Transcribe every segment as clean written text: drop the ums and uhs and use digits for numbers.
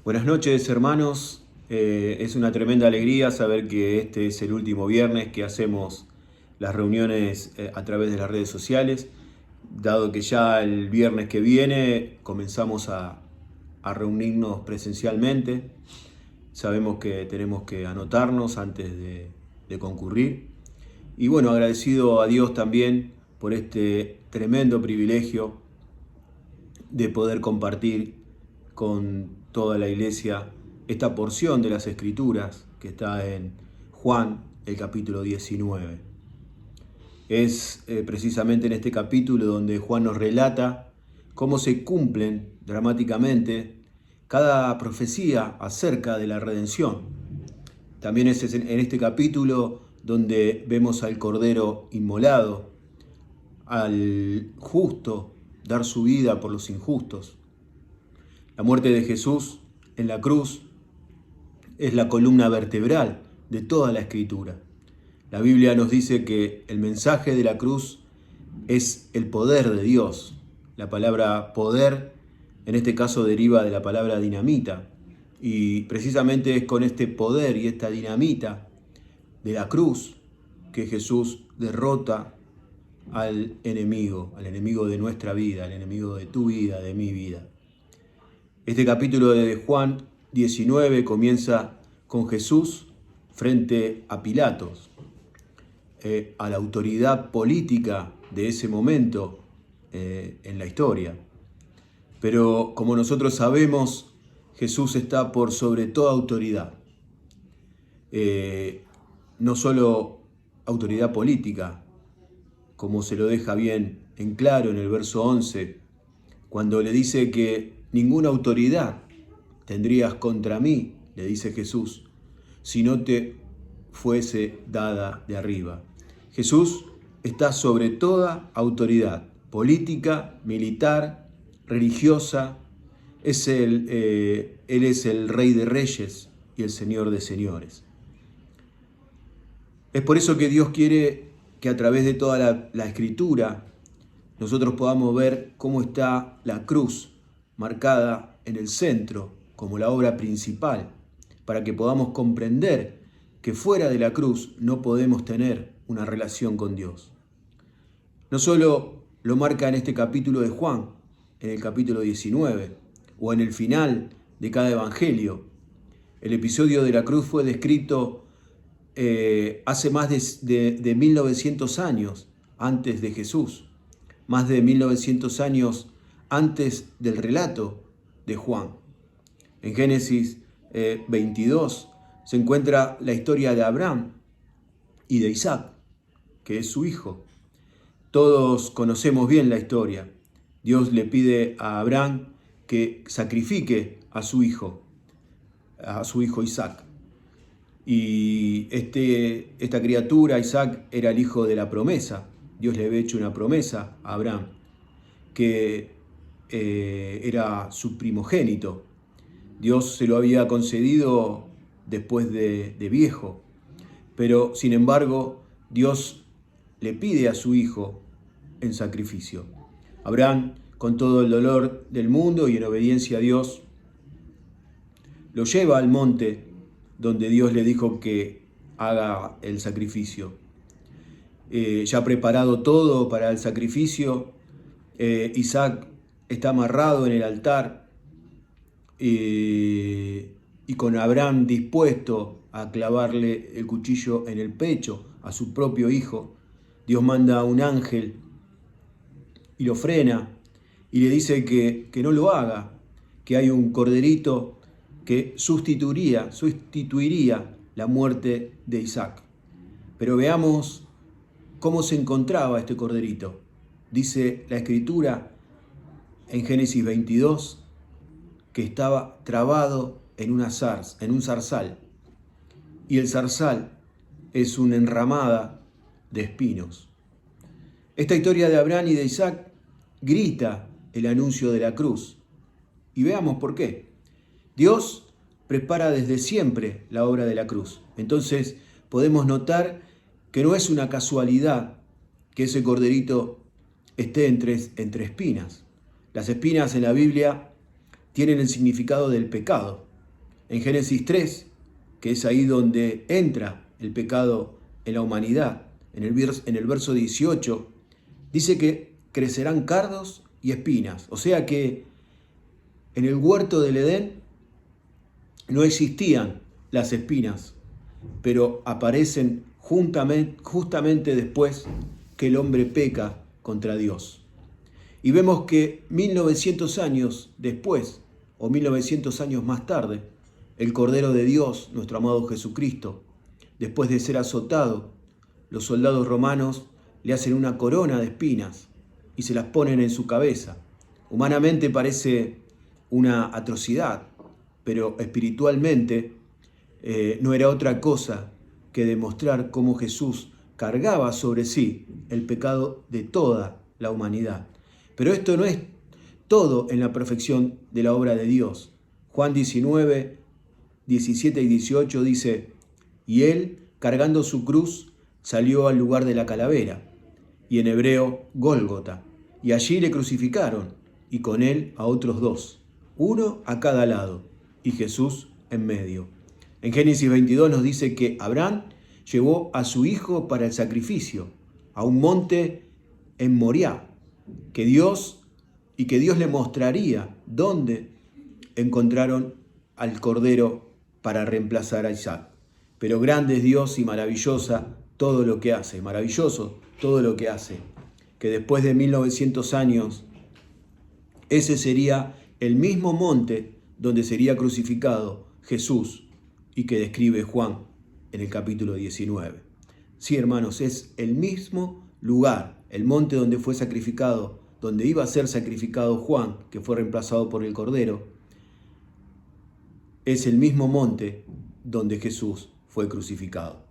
Buenas noches, hermanos. Es una tremenda alegría saber que este es el último viernes que hacemos las reuniones a través de las redes sociales, dado que ya el viernes que viene comenzamos a reunirnos presencialmente. Sabemos que tenemos que anotarnos antes de concurrir. Y bueno, agradecido a Dios también por este tremendo privilegio de poder compartir con toda la iglesia esta porción de las Escrituras que está en Juan, el capítulo 19. Es precisamente en este capítulo donde Juan nos relata cómo se cumplen dramáticamente cada profecía acerca de la redención. También es en este capítulo donde vemos al Cordero inmolado, al justo dar su vida por los injustos. La muerte de Jesús en la cruz es la columna vertebral de toda la Escritura. La Biblia nos dice que el mensaje de la cruz es el poder de Dios. La palabra poder en este caso deriva de la palabra dinamita. Y precisamente es con este poder y esta dinamita de la cruz que Jesús derrota al enemigo de nuestra vida, al enemigo de tu vida, de mi vida. Este capítulo de Juan 19 comienza con Jesús frente a Pilatos, a la autoridad política de ese momento en la historia. Pero como nosotros sabemos, Jesús está por sobre toda autoridad. No solo autoridad política, como se lo deja bien en claro en el verso 11, cuando le dice que ninguna autoridad tendrías contra mí, le dice Jesús, si no te fuese dada de arriba. Jesús está sobre toda autoridad política, militar, religiosa. Él es el Rey de Reyes y el Señor de Señores. Es por eso que Dios quiere que a través de toda la Escritura nosotros podamos ver cómo está la cruz marcada en el centro como la obra principal, para que podamos comprender que fuera de la cruz no podemos tener una relación con Dios. No solo lo marca en este capítulo de Juan, en el capítulo 19, o en el final de cada evangelio. El episodio de la cruz fue descrito hace más de 1900 años antes de Jesús, más de 1900 años antes del relato de Juan. En Génesis 22 se encuentra la historia de Abraham y de Isaac, que es su hijo. Todos conocemos bien la historia. Dios le pide a Abraham que sacrifique a su hijo Isaac. Y esta criatura, Isaac, era el hijo de la promesa. Dios le había hecho una promesa a Abraham, que era su primogénito. Dios se lo había concedido después de viejo, pero sin embargo Dios le pide a su hijo en sacrificio. Abraham, con todo el dolor del mundo y en obediencia a Dios, lo lleva al monte donde Dios le dijo que haga el sacrificio. Ya preparado todo para el sacrificio, Isaac está amarrado en el altar y con Abraham dispuesto a clavarle el cuchillo en el pecho a su propio hijo. Dios manda a un ángel y lo frena y le dice que no lo haga, que hay un corderito que sustituiría la muerte de Isaac. Pero veamos cómo se encontraba este corderito. Dice la Escritura en Génesis 22 que estaba trabado en un zarzal. Y el zarzal es una enramada de espinos. Esta historia de Abraham y de Isaac grita el anuncio de la cruz. Y veamos por qué. Dios prepara desde siempre la obra de la cruz. Entonces podemos notar que no es una casualidad que ese corderito esté entre espinas. Las espinas en la Biblia tienen el significado del pecado. En Génesis 3, que es ahí donde entra el pecado en la humanidad, en el verso 18, dice que crecerán cardos y espinas. O sea que en el huerto del Edén no existían las espinas, pero aparecen justamente después que el hombre peca contra Dios. Y vemos que 1900 años después, o 1900 años más tarde, el Cordero de Dios, nuestro amado Jesucristo, después de ser azotado, los soldados romanos le hacen una corona de espinas y se las ponen en su cabeza. Humanamente parece una atrocidad, pero espiritualmente no era otra cosa que demostrar cómo Jesús cargaba sobre sí el pecado de toda la humanidad. Pero esto no es todo en la perfección de la obra de Dios. Juan 19, 17 y 18 dice: y él, cargando su cruz, salió al lugar de la calavera, y en hebreo Gólgota, y allí le crucificaron, y con él a otros dos, uno a cada lado, y Jesús en medio. En Génesis 22 nos dice que Abraham llevó a su hijo para el sacrificio, a un monte en Moriah, que Dios le mostraría dónde encontraron al Cordero para reemplazar a Isaac. Pero grande es Dios y maravilloso todo lo que hace, que después de 1900 años, ese sería el mismo monte donde sería crucificado Jesús y que describe Juan en el capítulo 19. Sí, hermanos, es el mismo lugar, el monte donde fue sacrificado, donde iba a ser sacrificado Juan, que fue reemplazado por el Cordero, es el mismo monte donde Jesús fue crucificado.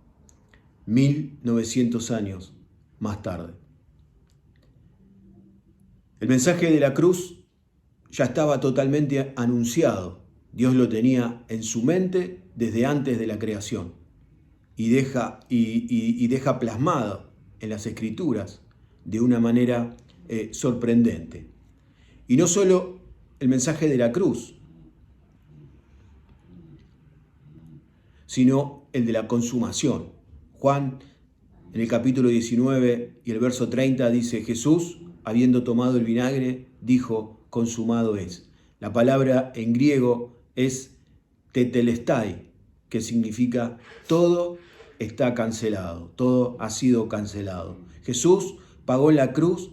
1900 años más tarde. El mensaje de la cruz ya estaba totalmente anunciado. Dios lo tenía en su mente desde antes de la creación y deja plasmado en las Escrituras de una manera sorprendente. Y no solo el mensaje de la cruz, sino el de la consumación. Juan, en el capítulo 19 y el verso 30, dice: Jesús, habiendo tomado el vinagre, dijo: consumado es. La palabra en griego es tetelestai, que significa todo está cancelado, todo ha sido cancelado. Jesús pagó en la cruz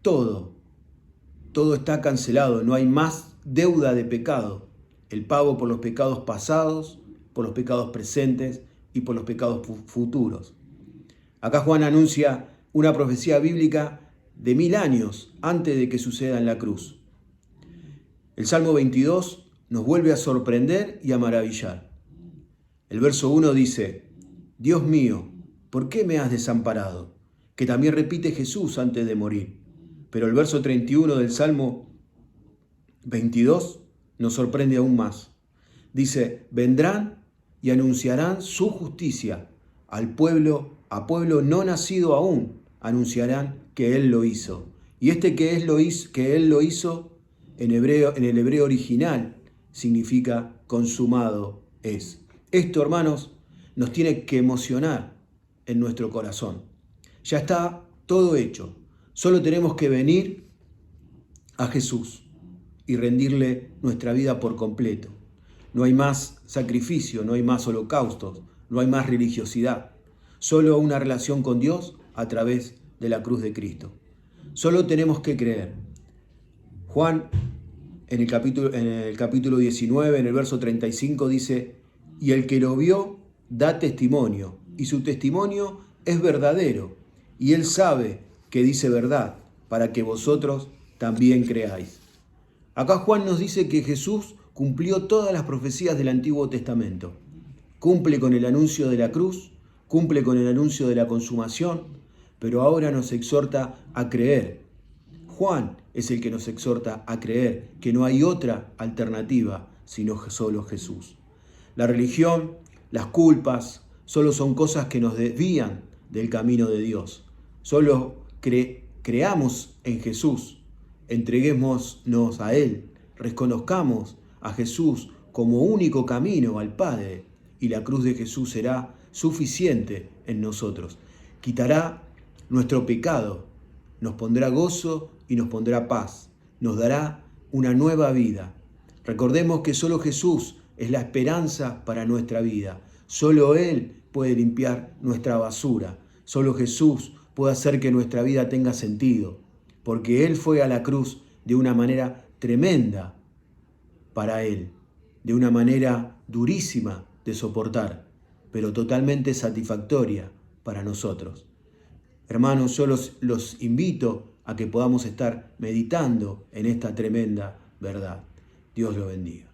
todo está cancelado, no hay más deuda de pecado. El pago por los pecados pasados, por los pecados presentes y por los pecados futuros. Acá Juan anuncia una profecía bíblica de 1000 años antes de que suceda en la cruz. El Salmo 22 nos vuelve a sorprender y a maravillar. El verso 1 dice: Dios mío, ¿por qué me has desamparado? Que también repite Jesús antes de morir. Pero el verso 31 del Salmo 22 nos sorprende aún más. Dice: vendrán y anunciarán su justicia a pueblo no nacido aún, anunciarán que Él lo hizo. Y que Él lo hizo, en el hebreo original, significa consumado es. Esto, hermanos, nos tiene que emocionar en nuestro corazón. Ya está todo hecho. Solo tenemos que venir a Jesús y rendirle nuestra vida por completo. No hay más sacrificio, no hay más holocaustos, no hay más religiosidad. Solo una relación con Dios a través de la cruz de Cristo. Solo tenemos que creer. Juan, en el capítulo 19, en el verso 35, dice: y el que lo vio da testimonio, y su testimonio es verdadero, y él sabe que dice verdad, para que vosotros también creáis. Acá Juan nos dice que Jesús cumplió todas las profecías del Antiguo Testamento. Cumple con el anuncio de la cruz, cumple con el anuncio de la consumación, pero ahora nos exhorta a creer. Juan es el que nos exhorta a creer que no hay otra alternativa sino solo Jesús. La religión, las culpas, solo son cosas que nos desvían del camino de Dios. Solo creamos en Jesús, entreguémonos a Él, reconozcamos a Jesús como único camino al Padre, y la cruz de Jesús será suficiente en nosotros. Quitará nuestro pecado, nos pondrá gozo y nos pondrá paz, nos dará una nueva vida. Recordemos que solo Jesús es la esperanza para nuestra vida. Solo Él puede limpiar nuestra basura. Solo Jesús puede hacer que nuestra vida tenga sentido, porque Él fue a la cruz de una manera tremenda para Él, de una manera durísima de soportar, pero totalmente satisfactoria para nosotros. Hermanos, yo los invito a que podamos estar meditando en esta tremenda verdad. Dios lo bendiga.